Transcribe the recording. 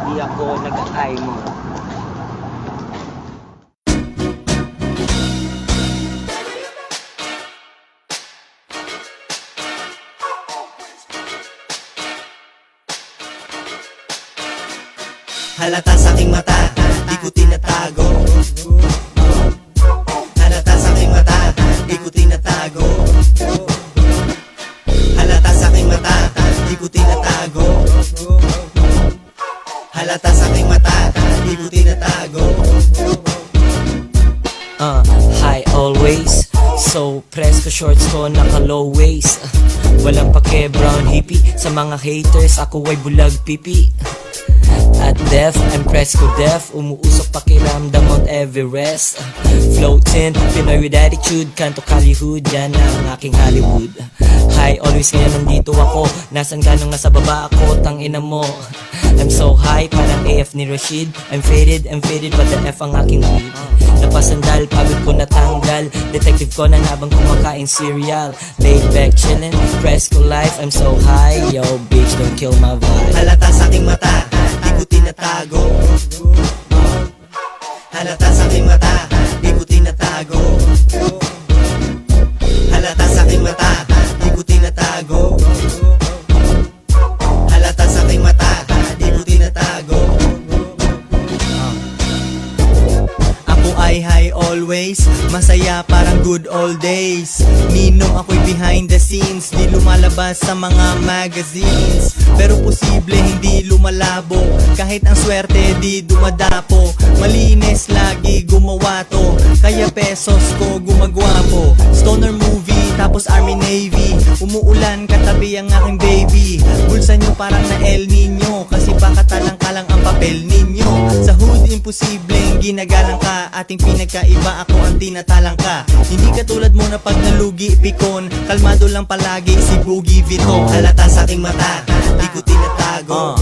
di ako nag-ay mo. Halata sa aking mata, di ko tinatago. Halata sa aking mata, di ko tinatago. Halata sa aking mata, di ko tinatago. Halata sa aking mata, di ko tinatago. High always, so presko shorts ko naka low waist. Walang pake brown hippie, sa mga haters ako ay bulag pipi. At deaf, I'm presko deaf, umuusok pakiramdam Mount Everest. Floating, Pinoy with attitude, kanto Hollywood, yan ang aking Hollywood. High always kaya nandito ako, nasan ka nung nasa baba ako, tangina mo. I'm so high, parang AF ni Rashid. I'm faded, what the F ang aking weed. Napasandal, pagod ko natanggal. Detective ko na habang kumakain cereal. Laid back, chillin', presko life. I'm so high, yo bitch, don't kill my vibe. Halata sa aking mata, di ko tinatago. Halata sa aking mata, di ko tinatago. Halata sa aking mata, di ko tinatago. Halata sa aking mata, di ko tinatago. Ako ay high always, masaya parang good old days. Ninong ako'y behind the scenes, di lumalabas sa mga magazines. Pero posible hindi lumalabo, kahit ang swerte di dumadapo. Malinis lagi gumawa to, kaya pesos ko gumagwapo. Stoner movie, tapos Army Navy. Umuulan katabi ang aking baby. Bulsa nyo parang na El Nino, kasi baka talang-kalang ang papel ninyo. Sa hood imposibleng ginagalang ka, ating pinagkaiba ako ang tinatalang ka. Hindi katulad mo na pag nalugi pikon, kalmado lang palagi si Boogie Vito. Halata sa aking mata, di ko tinatago.